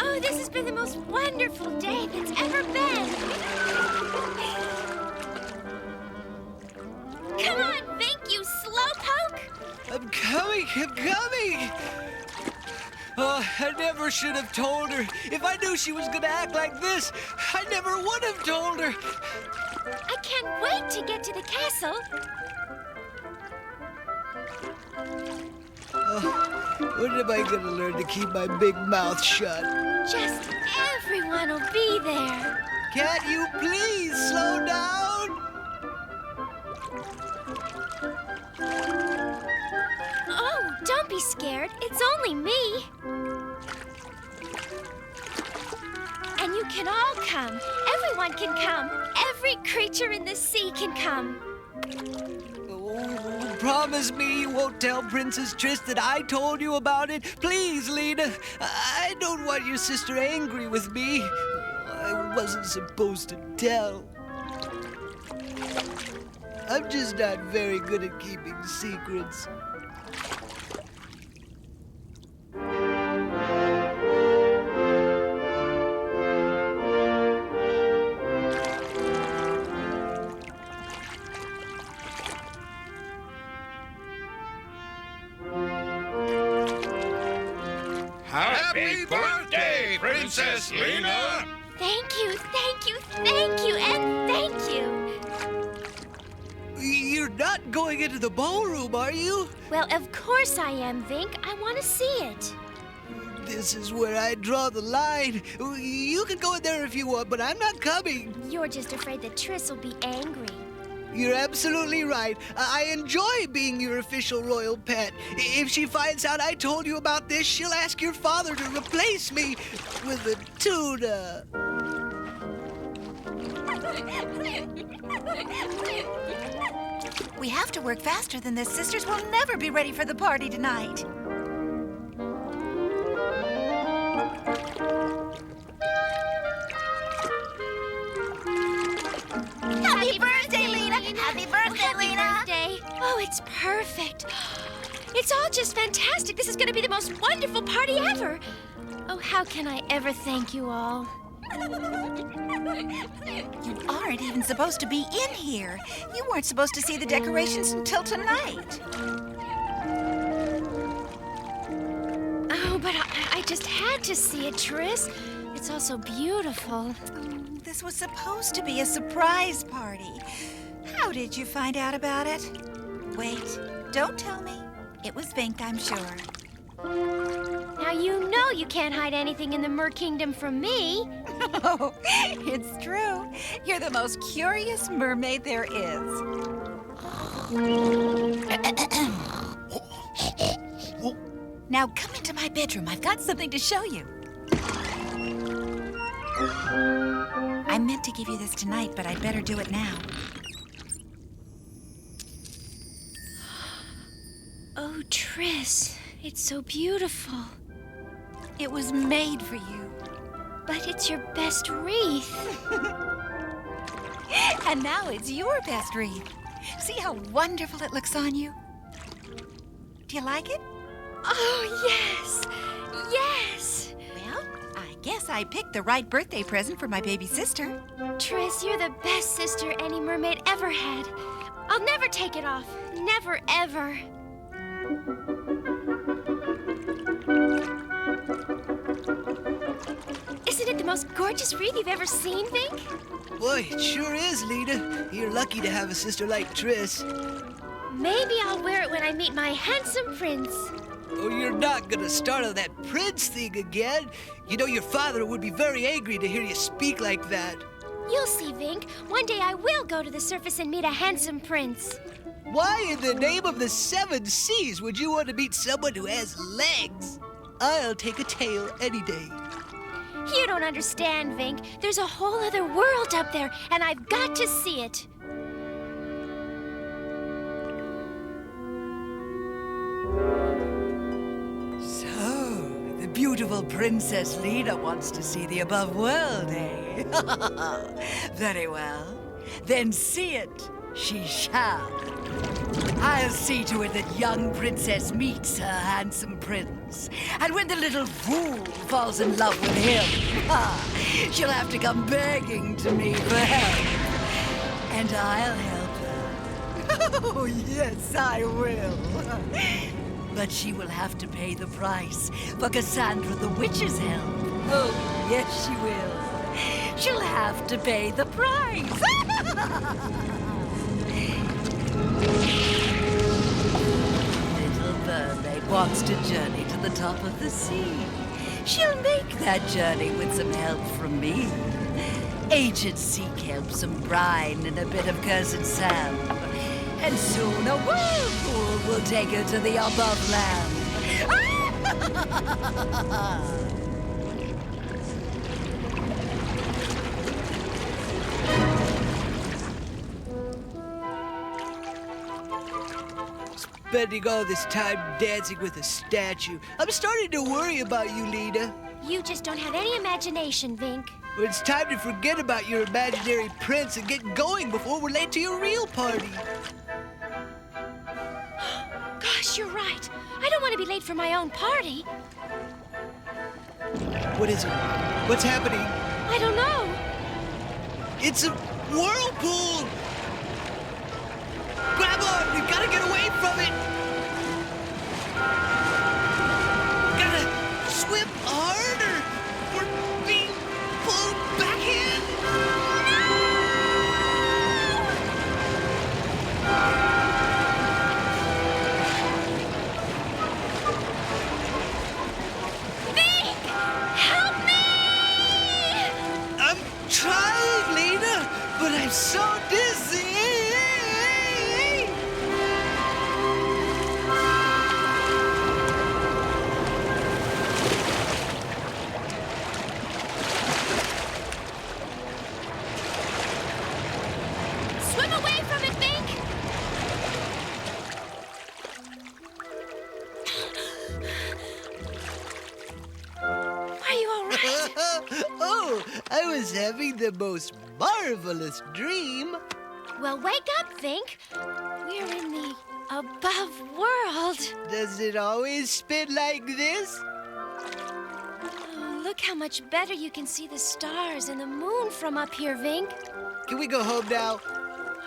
Oh, this has been the most wonderful day that's ever been. Come on, Vink, you slowpoke. I'm coming. Oh, I never should have told her. If I knew she was gonna act like this, I never would have told her. I can't wait to get to the castle. When am I gonna learn to keep my big mouth shut? Just everyone will be there. Can't you please slow down? Oh, don't be scared. It's only me. And you can all come. Everyone can come. Every creature in the sea can come. Oh, promise me you won't tell Princess Triss that I told you about it. Please, Lena. I don't want your sister angry with me. I wasn't supposed to tell. I'm just not very good at keeping secrets. Happy birthday, Princess Lena! Thank you, and thank you. You're not going into the ballroom, are you? Well, of course I am, Vink. I want to see it. This is where I draw the line. You can go in there if you want, but I'm not coming. You're just afraid that Triss will be angry. You're absolutely right. I enjoy being your official royal pet. If she finds out I told you about this, she'll ask your father to replace me with a tuna. We have to work faster than this. Sisters will never be ready for the party tonight. Happy birthday, Lena! Happy birthday, Lena! Oh, it's perfect. It's all just fantastic. This is going to be the most wonderful party ever. Oh, how can I ever thank you all? You aren't even supposed to be in here. You weren't supposed to see the decorations until tonight. Oh, but I just had to see it, Triss. It's all so beautiful. This was supposed to be a surprise party. How did you find out about it? Wait, don't tell me. It was Vink, I'm sure. Now you know you can't hide anything in the Mer Kingdom from me. Oh, it's true. You're the most curious mermaid there is. Now come into my bedroom. I've got something to show you. I meant to give you this tonight, but I'd better do it now. Oh, Tris, it's so beautiful. It was made for you. But it's your best wreath. And now it's your best wreath. See how wonderful it looks on you? Do you like it? Oh, yes. Yes. Well, I guess I picked the right birthday present for my baby sister. Tris, you're the best sister any mermaid ever had. I'll never take it off. Never, ever. Isn't it the most gorgeous wreath you've ever seen, Vink? Boy, it sure is, Lita. You're lucky to have a sister like Tris. Maybe I'll wear it when I meet my handsome prince. Oh, you're not gonna start on that prince thing again. You know your father would be very angry to hear you speak like that. You'll see, Vink. One day I will go to the surface and meet a handsome prince. Why in the name of the 7 seas would you want to meet someone who has legs? I'll take a tail any day. You don't understand, Vink. There's a whole other world up there, and I've got to see it. So, the beautiful Princess Lena wants to see the above world, eh? Very well. Then see it she shall. I'll see to it that young princess meets her handsome prince. And when the little fool falls in love with him, she'll have to come begging to me for help. And I'll help her. Oh, yes, I will. But she will have to pay the price for Cassandra the witch's help. Oh, yes, she will. She'll have to pay the price. Little Mermaid wants to journey to the top of the sea. She'll make that journey with some help from me. Ancient sea kelp, some brine, and a bit of cursed sand. And soon a whirlpool will take her to the above land. Spending all this time dancing with a statue. I'm starting to worry about you, Lena. You just don't have any imagination, Vink. But it's time to forget about your imaginary prince and get going before we're late to your real party. Gosh, you're right. I don't want to be late for my own party. What is it? What's happening? I don't know. It's a whirlpool! Grab on! We've got to get away from it! Gotta swim harder! We're being pulled back in! Vink! Help me! I'm trying, Lena, but I'm so dizzy! Swim away from it, Vink! Are you all right? Oh, I was having the most marvelous dream. Well, wake up, Vink. We're in the above world. Does it always spin like this? Oh, look how much better you can see the stars and the moon from up here, Vink. Can we go home now?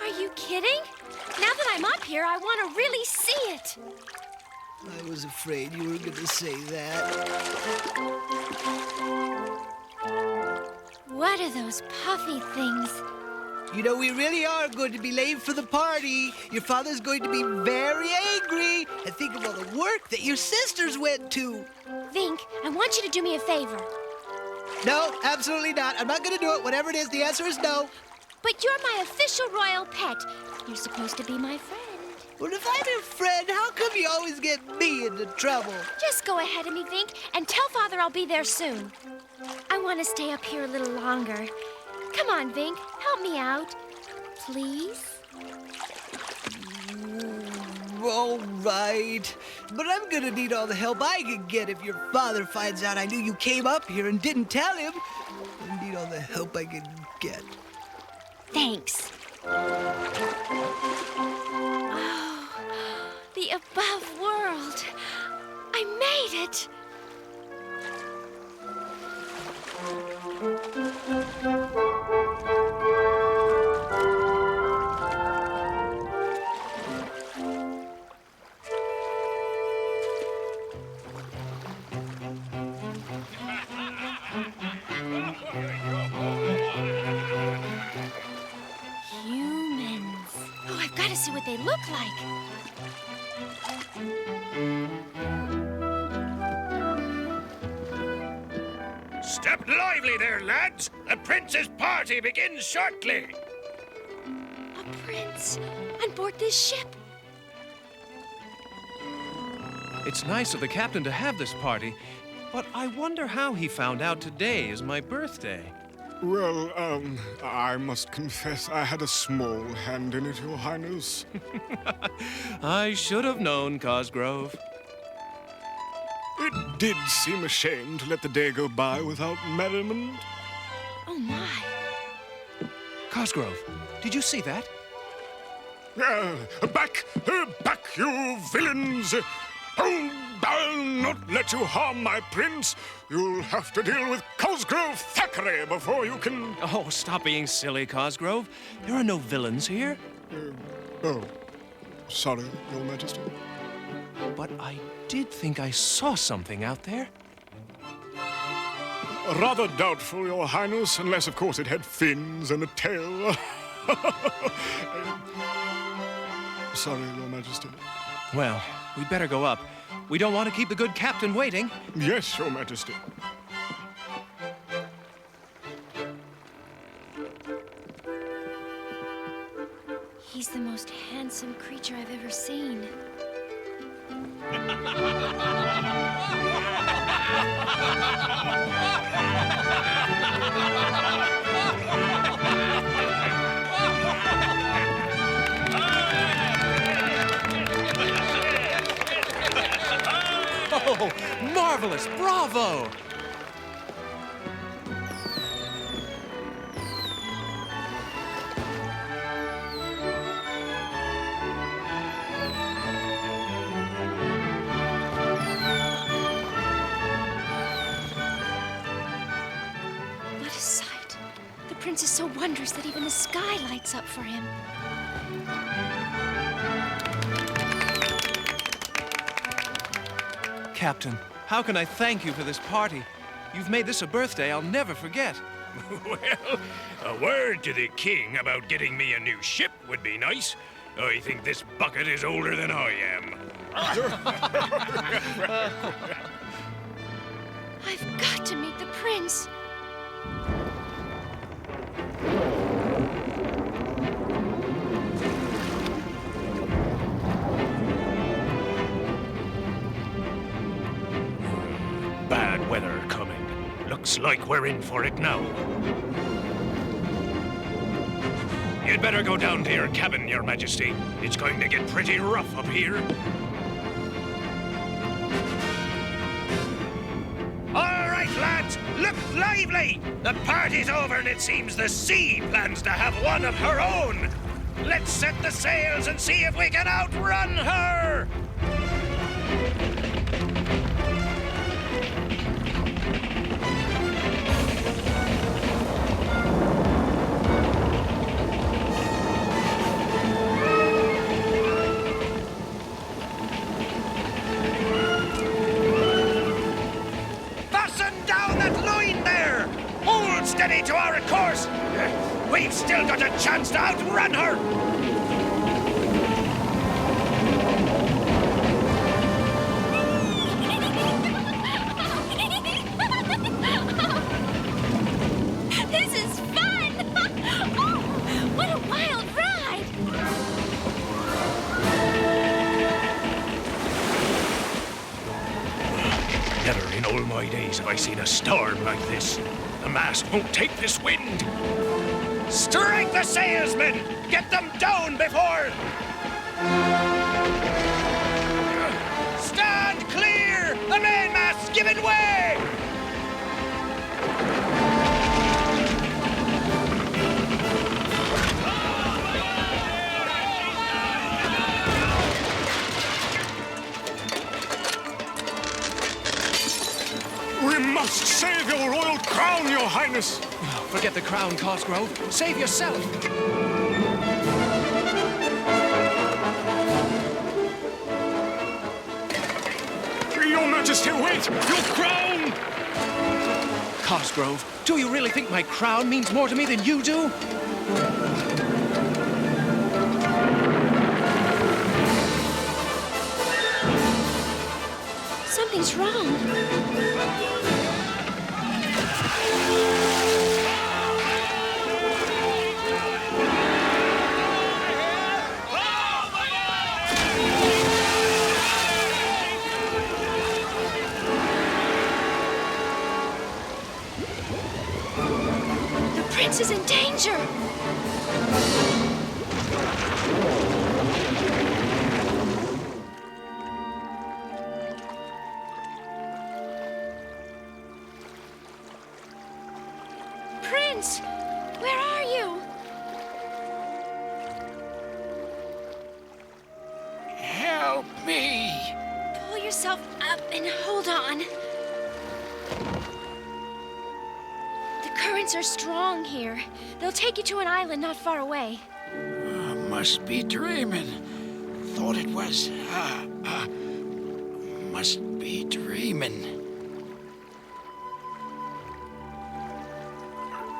Are you kidding? Now that I'm up here, I want to really see it. I was afraid you were going to say that. What are those puffy things? You know, we really are going to be late for the party. Your father's going to be very angry. And think of all the work that your sisters went to. Vink, I want you to do me a favor. No, absolutely not. I'm not going to do it. Whatever it is, the answer is no. But you're my official royal pet. You're supposed to be my friend. Well, if I'm your friend, how come you always get me into trouble? Just go ahead of me, Vink, and tell Father I'll be there soon. I want to stay up here a little longer. Come on, Vink, help me out. Please? All right. But I'm gonna need all the help I can get if your father finds out I knew you came up here and didn't tell him. I need all the help I can get. Thanks. Oh, the above world. I made it. Humans. Oh, I've got to see what they look like. Step lively there, lads. The prince's party begins shortly. A prince on board this ship. It's nice of the captain to have this party, but I wonder how he found out today is my birthday. Well, I must confess I had a small hand in it, Your Highness. I should have known, Cosgrove. It did seem a shame to let the day go by without merriment. Oh, my. Cosgrove, did you see that? Back, you villains! Oh, I'll not let you harm my prince. You'll have to deal with Cosgrove Thackeray before you can... Oh, stop being silly, Cosgrove. There are no villains here. Oh, sorry, Your Majesty. But I did think I saw something out there. Rather doubtful, Your Highness, unless, of course, it had fins and a tail. Sorry, Your Majesty. Well, we'd better go up. We don't want to keep the good captain waiting. Yes, Your Majesty. He's the most handsome creature I've ever seen. Oh, marvelous! Bravo! What a sight. The prince is so wondrous that even the sky lights up for him. Captain, how can I thank you for this party? You've made this a birthday I'll never forget. Well, a word to the king about getting me a new ship would be nice. I think this bucket is older than I am. I've got to meet the prince. Bad weather coming. Looks like we're in for it now. You'd better go down to your cabin, Your Majesty. It's going to get pretty rough up here. All right, lads, look lively! The party's over and it seems the sea plans to have one of her own. Let's set the sails and see if we can outrun her! Steady to our course! We've still got a chance to outrun her! This is fun! Oh, what a wild ride! all my days have I seen a storm like this. The mast won't take this wind. Strike the sailsmen! Get them down before... Stand clear! The mainmast's giving way! We must save your royal crown, your highness. Forget the crown, Cosgrove. Save yourself. Your Majesty, wait! Your crown! Cosgrove, do you really think my crown means more to me than you do? Something's wrong. The prince is in danger. Prince, where are you? Help me! Pull yourself up and hold on. The currents are strong here. They'll take you to an island not far away. Must be dreaming. Thought it was. Must be dreaming.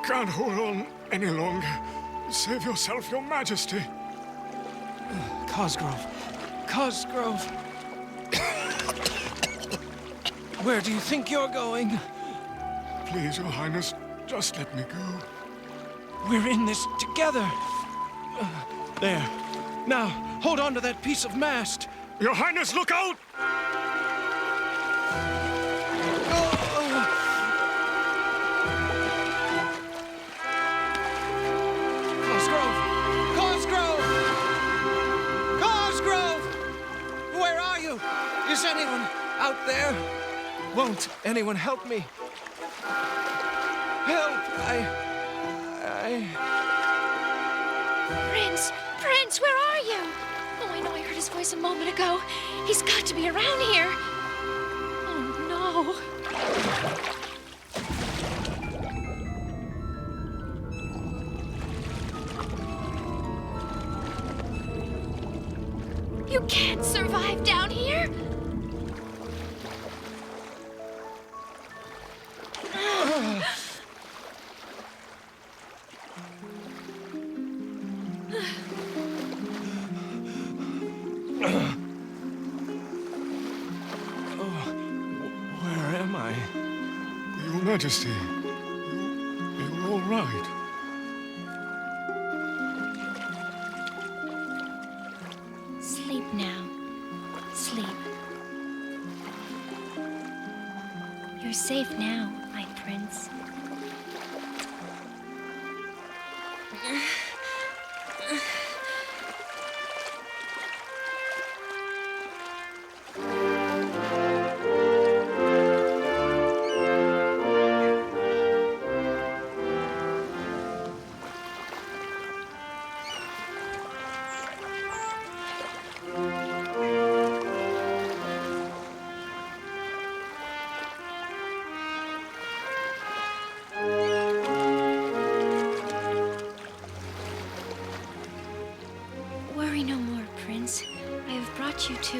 Can't hold on any longer. Save yourself, your Majesty. Cosgrove. Cosgrove. Where do you think you're going? Please, your highness, just let me go. We're in this together. There. Now, hold on to that piece of mast. Your highness, look out! Cosgrove! Cosgrove! Cosgrove! Where are you? Is anyone out there? Won't anyone help me? Help! Prince, where are you? Oh, I know I heard his voice a moment ago. He's got to be around here. Oh, no. You can't survive down here. Where am I? Your Majesty, you're all right. Sleep now. Sleep. You're safe now, my prince. Worry no more, Prince. I have brought you to...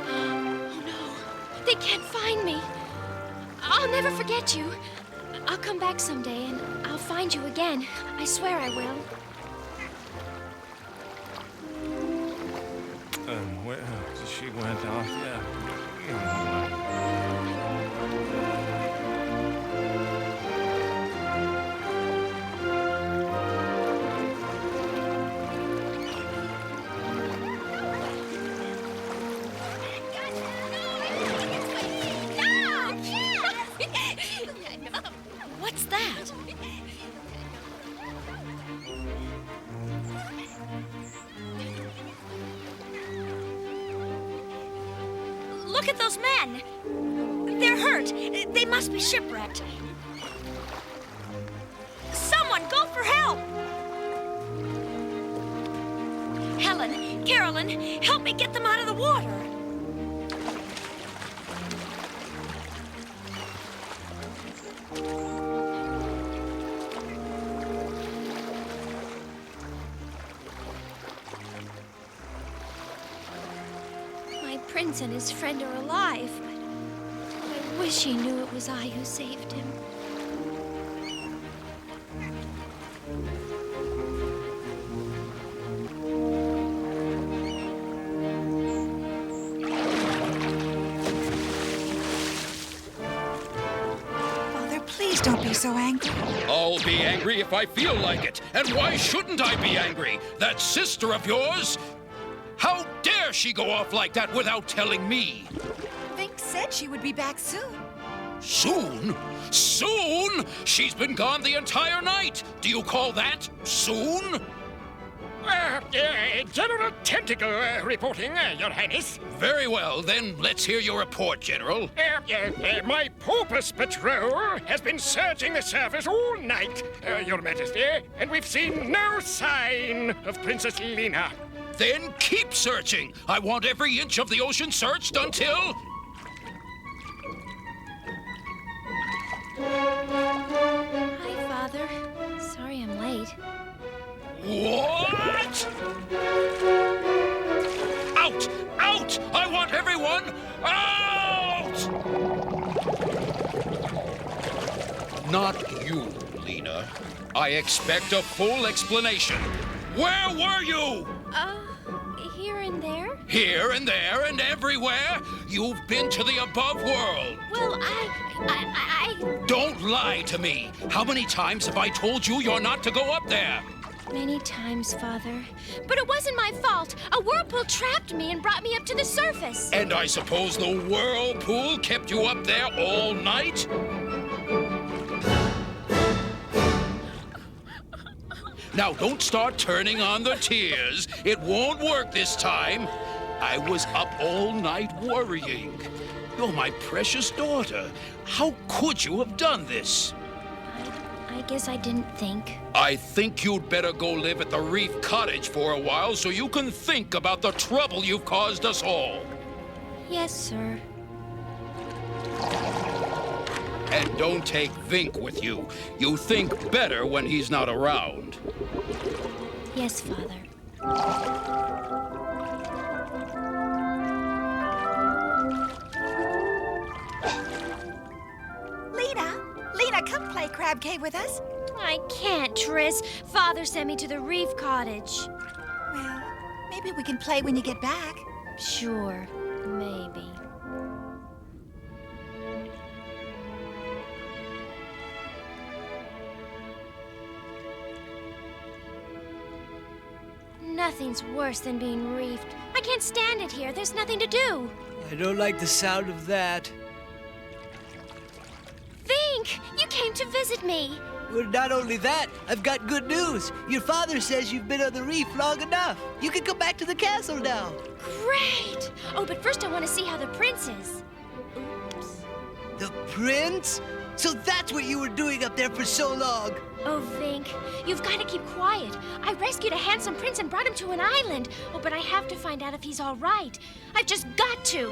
Oh no, they can't find me. I'll never forget you. I'll come back someday and I'll find you again. I swear I will. Where she went off, yeah. Look at those men. They're hurt. They must be shipwrecked. Someone go for help! Helen, Carolyn, help me get them out of the water. My prince and his friend are alive, but I wish he knew it was I who saved him. Please don't be so angry. I'll be angry if I feel like it. And why shouldn't I be angry? That sister of yours? How dare she go off like that without telling me? Vink said she would be back soon. Soon? Soon? She's been gone the entire night. Do you call that soon? General Tentacle reporting, Your Highness. Very well, then let's hear your report, General. My porpoise patrol has been searching the surface all night, Your Majesty, and we've seen no sign of Princess Lena. Then keep searching. I want every inch of the ocean searched until... Hi, Father. Sorry I'm late. What? Out! Out! I want everyone out! Not you, Lena. I expect a full explanation. Where were you? Here and there? Here and there and everywhere. You've been to the above world. Well, Don't lie to me. How many times have I told you you're not to go up there? Many times, Father. But it wasn't my fault. A whirlpool trapped me and brought me up to the surface. And I suppose the whirlpool kept you up there all night? Now, don't start turning on the tears. It won't work this time. I was up all night worrying. You're my precious daughter. How could you have done this? I guess I didn't think. I think you'd better go live at the Reef Cottage for a while so you can think about the trouble you've caused us all. Yes, sir. And don't take Vink with you. You think better when he's not around. Yes, Father. Lena, come play crab cave with us. I can't, Tris. Father sent me to the Reef Cottage. Well, maybe we can play when you get back. Sure, maybe. Nothing's worse than being reefed. I can't stand it here. There's nothing to do. I don't like the sound of that. Vink, you came to visit me. Well, not only that, I've got good news. Your father says you've been on the reef long enough. You can come back to the castle now. Great! Oh, but first I want to see how the prince is. Oops. The prince? So that's what you were doing up there for so long. Oh, Vink, you've got to keep quiet. I rescued a handsome prince and brought him to an island. Oh, but I have to find out if he's all right. I've just got to.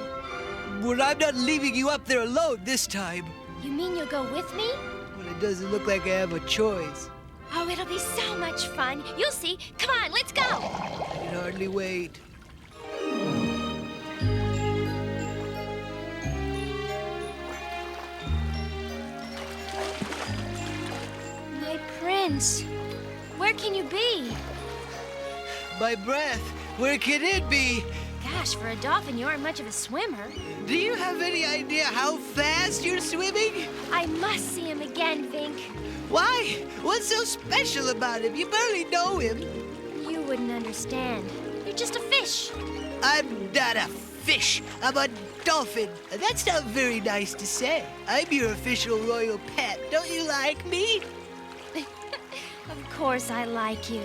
Well, I'm not leaving you up there alone this time. You mean you'll go with me? Well, it doesn't look like I have a choice. Oh, it'll be so much fun. You'll see. Come on, let's go. I can hardly wait. My prince, where can you be? My breath, where can it be? Gosh, for a dolphin, you aren't much of a swimmer. Do you have any idea how fast you're swimming? I must see him again, Vink. Why? What's so special about him? You barely know him. You wouldn't understand. You're just a fish. I'm not a fish. I'm a dolphin. That's not very nice to say. I'm your official royal pet. Don't you like me? Of course I like you,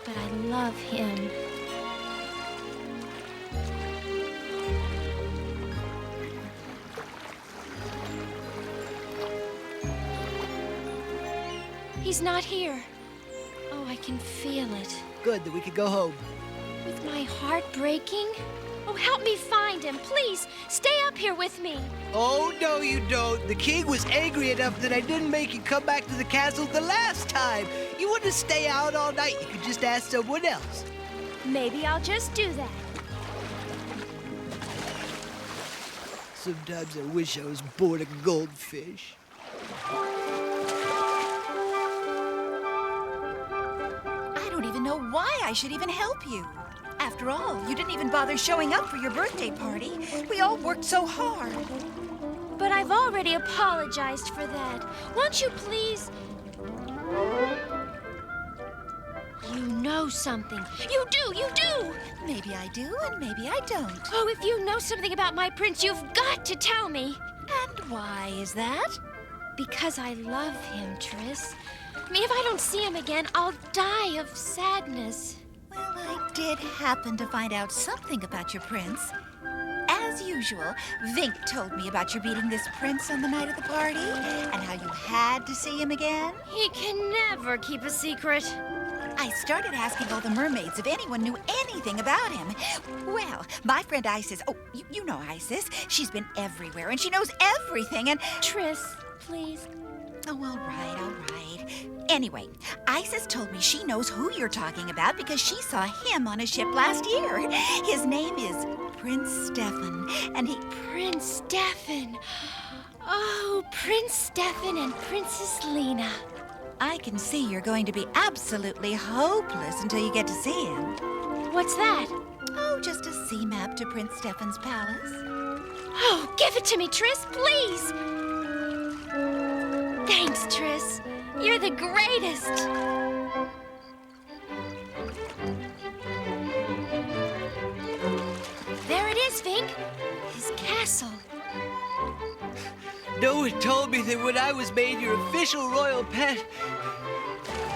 but I love him. He's not here. Oh, I can feel it. Good that we could go home. With my heart breaking? Oh, help me find him, please. Stay up here with me. Oh, no, you don't. The king was angry enough that I didn't make you come back to the castle the last time. You want to stay out all night, you could just ask someone else. Maybe I'll just do that. Sometimes I wish I was born a goldfish. I don't even know why I should even help you. After all, you didn't even bother showing up for your birthday party. We all worked so hard. But I've already apologized for that. Won't you please? You know something. You do! Maybe I do, and maybe I don't. Oh, if you know something about my prince, you've got to tell me. And why is that? Because I love him, Tris. I mean, if I don't see him again, I'll die of sadness. Well, I did happen to find out something about your prince. As usual, Vink told me about your meeting this prince on the night of the party, and how you had to see him again. He can never keep a secret. I started asking all the mermaids if anyone knew anything about him. Well, my friend Isis, you know Isis, she's been everywhere, and she knows everything, and... Tris, please. Oh, all right, all right. Anyway, Isis told me she knows who you're talking about because she saw him on a ship last year. His name is Prince Stefan, and he... Prince Stefan. Oh, Prince Stefan and Princess Lena. I can see you're going to be absolutely hopeless until you get to see him. What's that? Oh, just a sea map to Prince Stefan's palace. Oh, give it to me, Tris, please. Thanks, Tris. You're the greatest. There it is, Vink. His castle. No one told me that when I was made your official royal pet,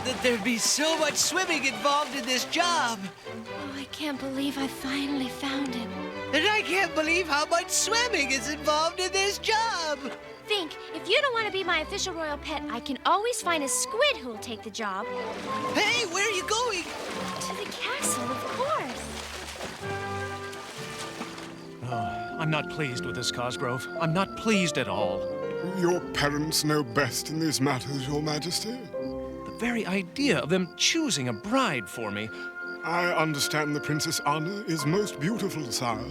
that there'd be so much swimming involved in this job. Oh, I can't believe I finally found him. And I can't believe how much swimming is involved in this job. Vink, if you don't want to be my official royal pet, I can always find a squid who'll take the job. Hey, where are you going? To the castle, of course. Oh, I'm not pleased with this, Cosgrove. I'm not pleased at all. Your parents know best in these matters, Your Majesty. The very idea of them choosing a bride for me. I understand the Princess Anna is most beautiful, sire.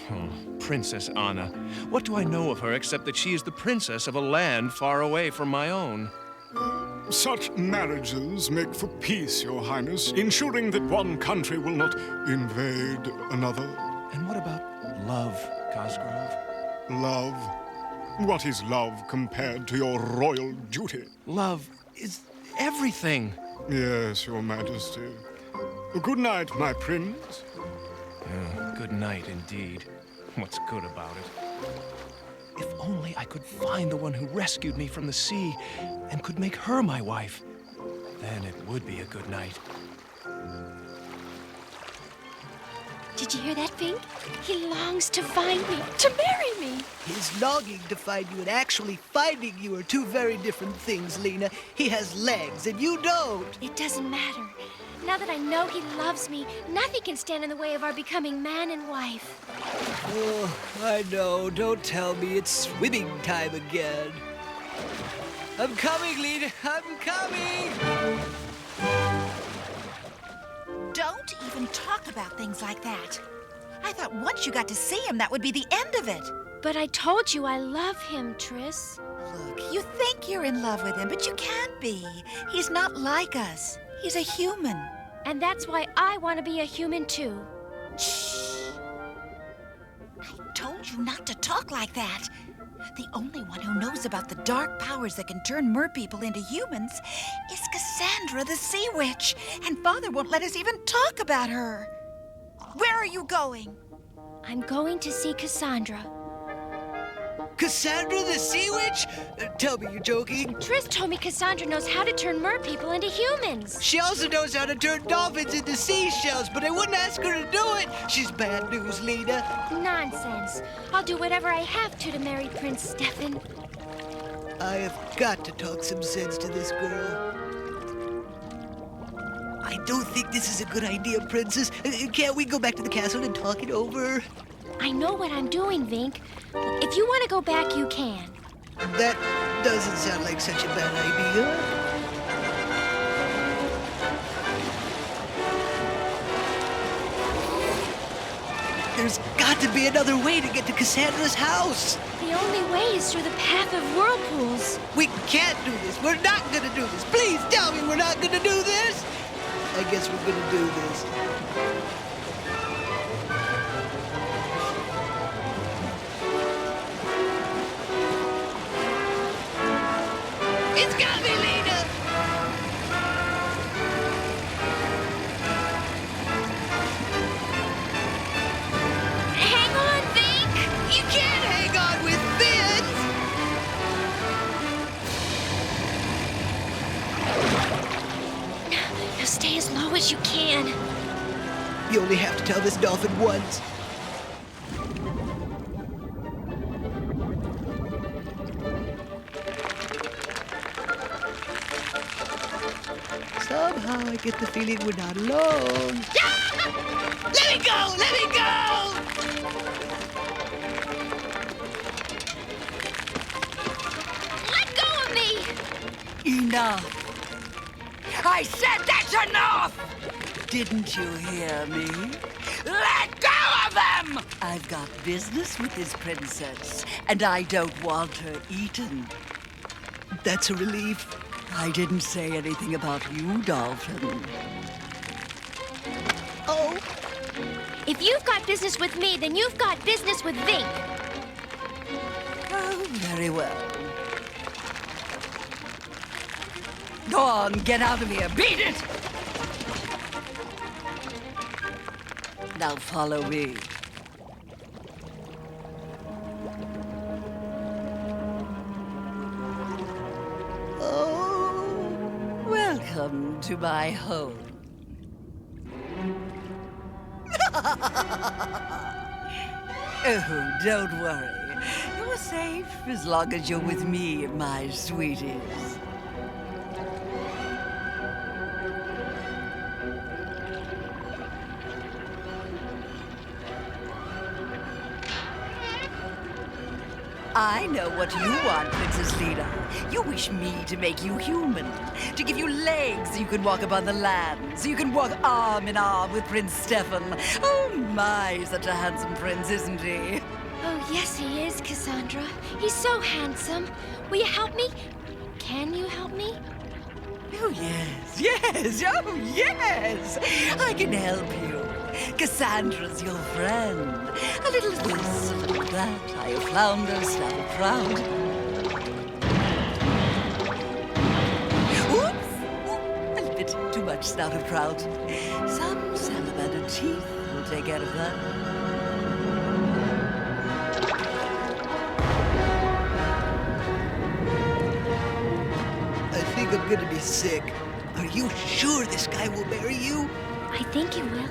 Oh, Princess Anna. What do I know of her except that she is the princess of a land far away from my own? Such marriages make for peace, Your Highness, ensuring that one country will not invade another. And what about love, Cosgrove? Love? What is love compared to your royal duty? Love is everything. Yes, Your Majesty. Good night, my prince. Good night, indeed. What's good about it? If only I could find the one who rescued me from the sea and could make her my wife, then it would be a good night. Did you hear that, Vink? He longs to find me, to marry me. His longing to find you and actually finding you are two very different things, Lena. He has legs, and you don't. It doesn't matter. Now that I know he loves me, nothing can stand in the way of our becoming man and wife. Oh, I know. Don't tell me it's swimming time again. I'm coming, Lena. I'm coming. Don't even talk about things like that. I thought once you got to see him, that would be the end of it. But I told you I love him, Tris. Look, you think you're in love with him, but you can't be. He's not like us. He's a human. And that's why I want to be a human, too. Shh! I told you not to talk like that. The only one who knows about the dark powers that can turn merpeople into humans is Cassandra the Sea Witch, and Father won't let us even talk about her. Where are you going? I'm going to see Cassandra. Cassandra the Sea Witch? Tell me you're joking. Tris told me Cassandra knows how to turn merpeople into humans. She also knows how to turn dolphins into seashells, but I wouldn't ask her to do it. She's bad news, Lena. Nonsense. I'll do whatever I have to marry Prince Stefan. I have got to talk some sense to this girl. don't think this is a good idea, Princess. Can't we go back to the castle and talk it over? I know what I'm doing, Vink. If you want to go back, you can. That doesn't sound like such a bad idea. There's got to be another way to get to Cassandra's house. The only way is through the path of whirlpools. We can't do this. We're not gonna do this. Please tell me we're not gonna do this. I guess we're gonna do this. It's got me, Lena. Hang on, Vink! You can't hang on with fins. Now stay as low as you can. You only have to tell this dolphin once. Somehow I get the feeling we're not alone. Let me go! Let me go! Let go of me! Enough! I said that's enough! Didn't you hear me? Let go of them! I've got business with this princess, and I don't want her eaten. That's a relief. I didn't say anything about you, Dolphin. Oh, If you've got business with me, then you've got business with Vink. Oh, very well. Go on, get out of here. Beat it! Now follow me. oh. Welcome to my home. Oh, don't worry. You're safe as long as you're with me, my sweeties. I know what you want, Princess Lena. You wish me to make you human, to give you legs so you can walk upon the land, so you can walk arm in arm with Prince Stefan. Oh my, such a handsome prince, isn't he? Oh, yes, he is, Cassandra. He's so handsome. Will you help me? Can you help me? Oh, yes, yes, oh, yes! I can help you. Cassandra's your friend. A little this, a little that. I have flounder, snapple proud. Oops! A little bit too much snout of trout. Some salamander teeth will take care of that. I think I'm gonna be sick. Are you sure this guy will marry you? I think he will.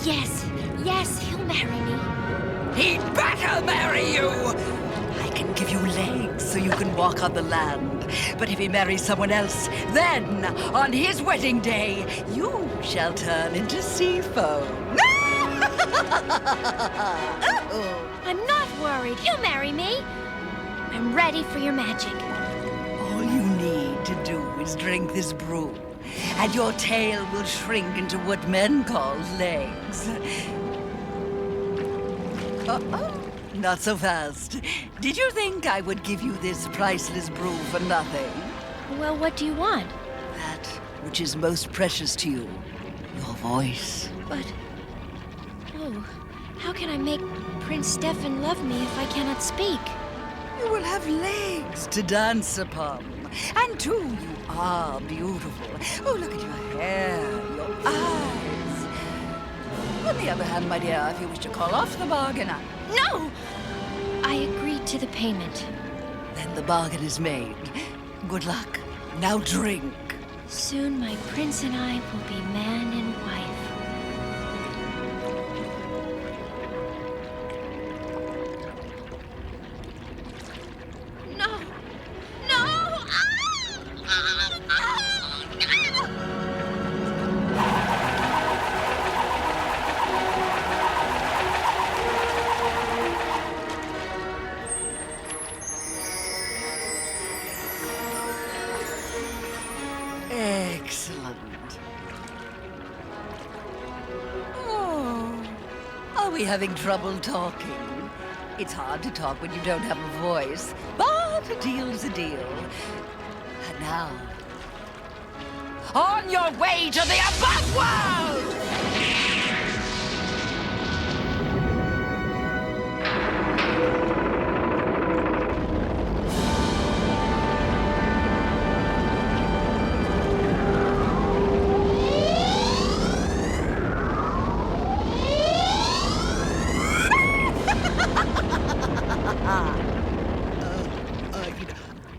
Yes, he'll marry me. He'd better marry you! I can give you legs so you can walk on the land. But if he marries someone else, then, on his wedding day, you shall turn into sea foam. I'm not worried. He'll marry me. I'm ready for your magic. All you need to do is drink this brew, and your tail will shrink into what men call legs. Uh-oh, not so fast. Did you think I would give you this priceless brew for nothing? Well, what do you want? That which is most precious to you, your voice. But, oh, how can I make Prince Stefan love me if I cannot speak? You will have legs to dance upon. And too, you are beautiful. Oh, look at your hair, your eyes. On the other hand, my dear, if you wish to call off the bargain, No! I agreed to the payment. then the bargain is made. Good luck. Now drink. Soon my prince and I will be man and wife. No! No! having trouble talking? It's hard to talk when you don't have a voice, but a deal's a deal. And now, on your way to the above world!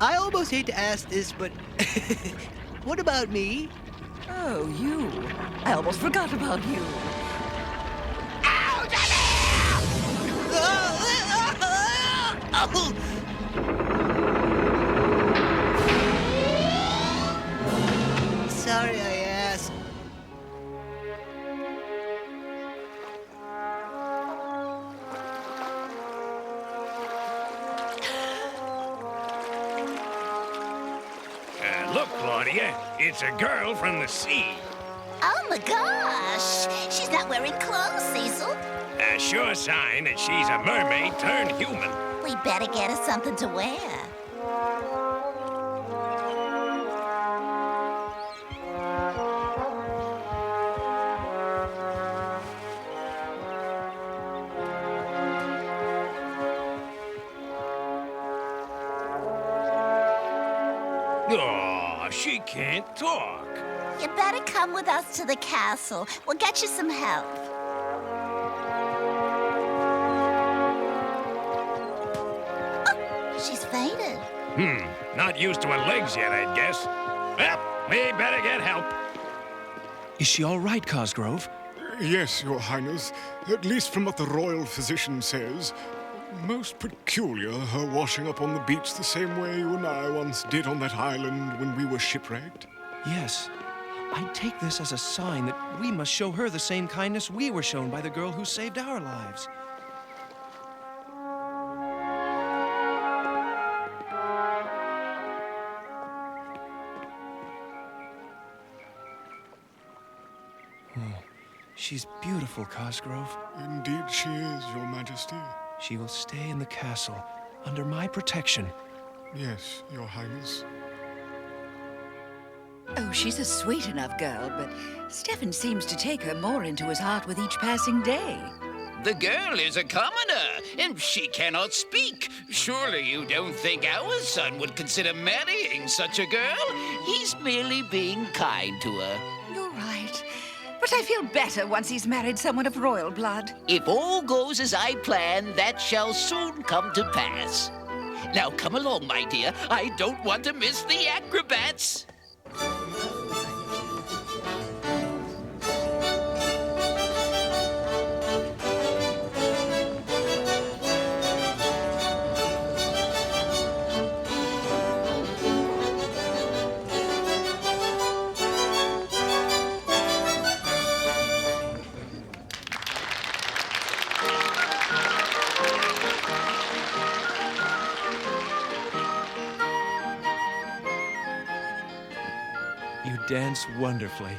I almost hate to ask this, but what about me? Oh, you. I almost forgot about you. Sorry I asked. Look, Claudia, it's a girl from the sea. Oh my gosh! She's not wearing clothes, Cecil. A sure sign that she's a mermaid turned human. We better get her something to wear. Oh, she can't talk. You better come with us to the castle. We'll get you some help. Oh, she's fainted. Not used to her legs yet, I'd guess. Well, we better get help. Is she all right, Cosgrove? Yes, Your Highness. At least from what the royal physician says. Most peculiar, her washing up on the beach the same way you and I once did on that island when we were shipwrecked. Yes. I take this as a sign that we must show her the same kindness we were shown by the girl who saved our lives. She's beautiful, Cosgrove. Indeed she is, Your Majesty. She will stay in the castle, under my protection. Yes, Your Highness. Oh, she's a sweet enough girl, but Stefan seems to take her more into his heart with each passing day. The girl is a commoner, and she cannot speak. Surely you don't think our son would consider marrying such a girl? He's merely being kind to her. You're right. But I feel better once he's married someone of royal blood. If all goes as I plan, that shall soon come to pass. Now come along, my dear. I don't want to miss the acrobats. You dance wonderfully.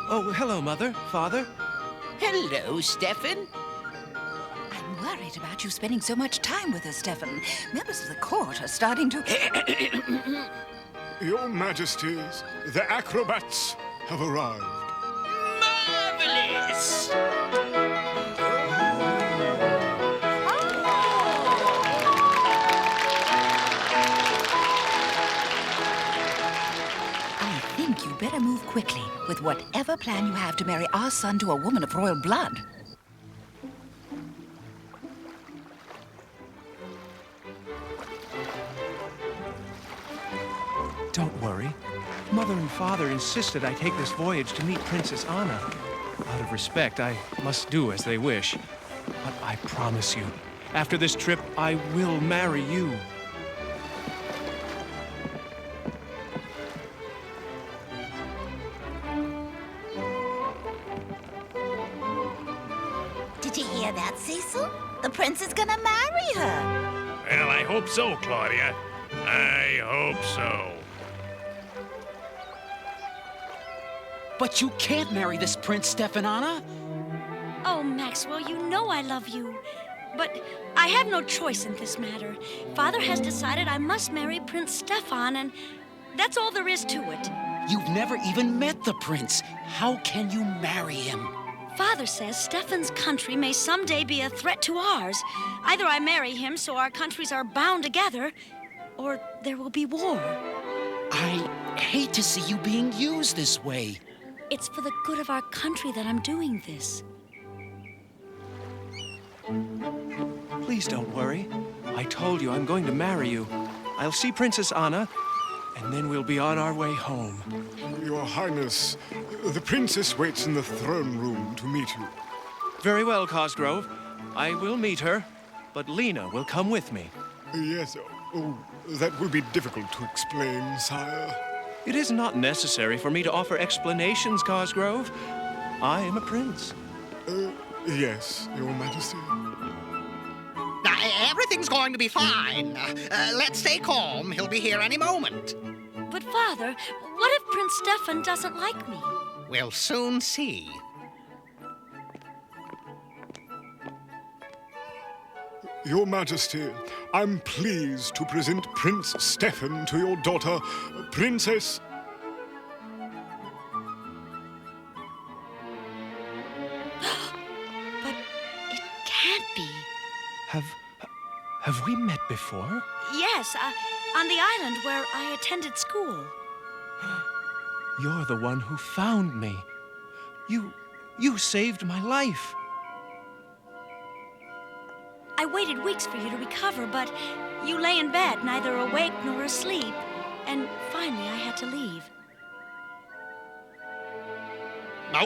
Oh, hello, Mother, Father. Hello, Stefan. I'm worried about you spending so much time with her, Stefan. Members of the court are starting to... Your Majesties, the acrobats have arrived. Marvelous! I think you better move quickly with whatever plan you have to marry our son to a woman of royal blood. Don't worry. Mother and Father insisted I take this voyage to meet Princess Anna. Out of respect, I must do as they wish. But I promise you, after this trip, I will marry you. Did you hear that, Cecil? The prince is gonna marry her. Well, I hope so, Claudia. I hope so. But you can't marry this Prince Stefanana. Oh, Maxwell, you know I love you. But I have no choice in this matter. Father has decided I must marry Prince Stefan, and that's all there is to it. You've never even met the prince. How can you marry him? Father says Stefan's country may someday be a threat to ours. Either I marry him so our countries are bound together, or there will be war. I hate to see you being used this way. It's for the good of our country that I'm doing this. Please don't worry. I told you I'm going to marry you. I'll see Princess Anna, and then we'll be on our way home. Your Highness, the princess waits in the throne room to meet you. Very well, Cosgrove. I will meet her, but Lena will come with me. Yes, oh, that will be difficult to explain, sire. It is not necessary for me to offer explanations, Cosgrove. I am a prince. Yes, Your Majesty. Everything's going to be fine. Let's stay calm. He'll be here any moment. But, Father, what if Prince Stefan doesn't like me? We'll soon see. Your Majesty, I'm pleased to present Prince Stefan to your daughter, Princess... But it can't be. Have we met before? Yes, on the island where I attended school. You're the one who found me. You saved my life. I waited weeks for you to recover, but you lay in bed, neither awake nor asleep. And finally, I had to leave. Now,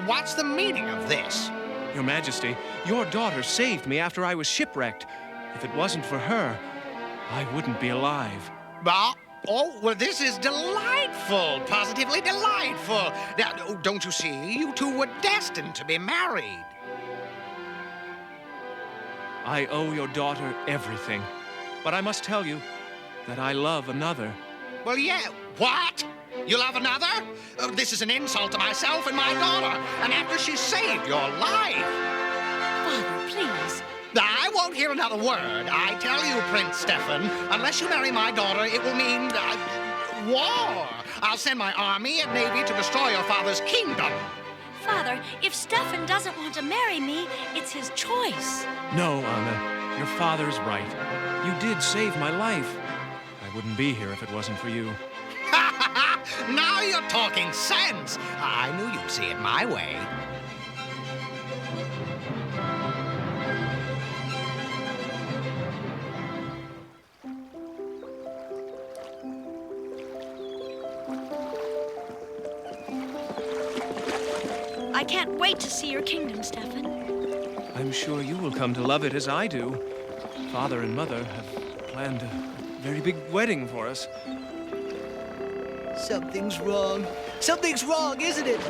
what's the meaning of this? Your Majesty, your daughter saved me after I was shipwrecked. If it wasn't for her, I wouldn't be alive. Well, this is delightful. Positively delightful. Now, don't you see? You two were destined to be married. I owe your daughter everything. But I must tell you that I love another. Well, yeah. What? You love another? This is an insult to myself and my daughter. And after she saved your life. Father, please. I won't hear another word. I tell you, Prince Stefan, unless you marry my daughter, it will mean war. I'll send my army and navy to destroy your father's kingdom. Father, if Stefan doesn't want to marry me, it's his choice. No, Anna. Your father's right. You did save my life. I wouldn't be here if it wasn't for you. Now you're talking sense. I knew you'd see it my way. I can't wait to see your kingdom, Stefan. I'm sure you will come to love it as I do. Father and Mother have planned a very big wedding for us. Something's wrong. Something's wrong, isn't it?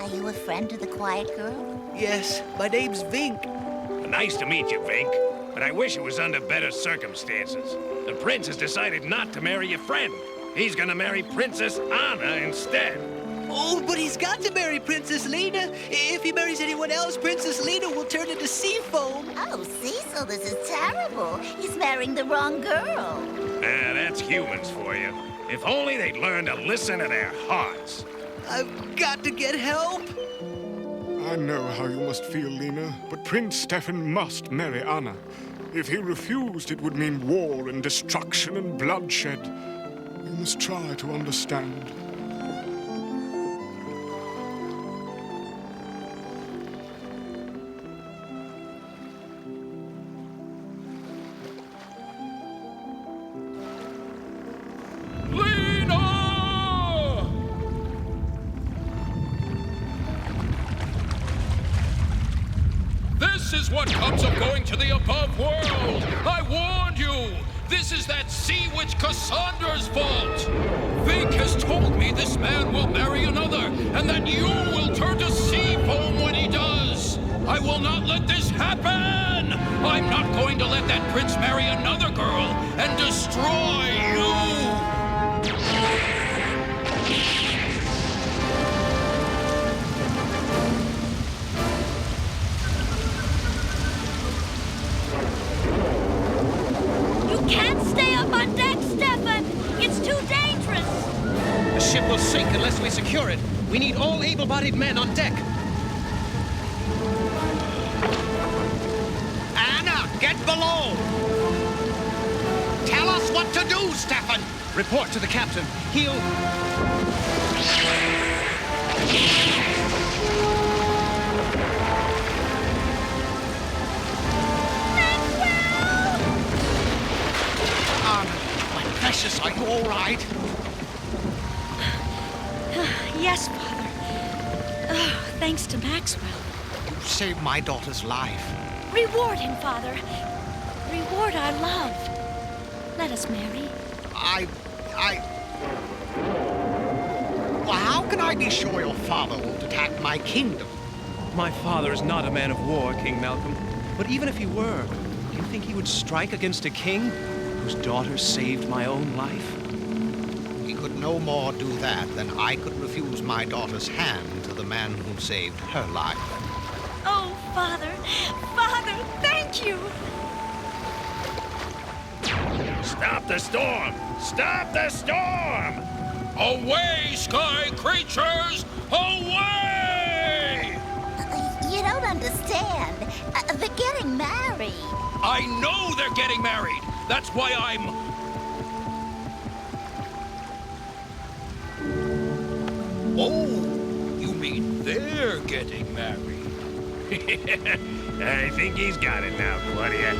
Are you a friend of the quiet girl? Yes, my name's Vink. Nice to meet you, Vink. But I wish it was under better circumstances. The prince has decided not to marry your friend. He's gonna marry Princess Anna instead. Oh, but he's got to marry Princess Lena. If he marries anyone else, Princess Lena will turn into sea foam. Oh, Cecil, this is terrible. He's marrying the wrong girl. That's humans for you. If only they'd learn to listen to their hearts. I've got to get help. I know how you must feel, Lena, but Prince Stefan must marry Anna. If he refused, it would mean war and destruction and bloodshed. You must try to understand. This is what comes of going to the above world! I warned you! This is that sea witch Cassandra's fault! Vink has told me this man will marry another, and that you will turn to sea foam when he does! I will not let this happen! I'm not going to let that prince marry another girl and destroy you! Can't stay up on deck, Stefan! It's too dangerous! The ship will sink unless we secure it. We need all able-bodied men on deck. Anna, get below! Tell us what to do, Stefan! Report to the captain. He'll... Precious, are you all right? Yes, Father. Oh, thanks to Maxwell. You saved my daughter's life. Reward him, Father. Reward our love. Let us marry. Well, how can I be sure your father won't attack my kingdom? My father is not a man of war, King Malcolm. But even if he were, do you think he would strike against a king whose daughter saved my own life? He could no more do that than I could refuse my daughter's hand to the man who saved her life. Oh, Father. Father, thank you. Stop the storm! Stop the storm! Away, sky creatures! Away! You don't understand. They're getting married. I know they're getting married! That's why I'm... Oh, you mean they're getting married? I think he's got it now, Claudia.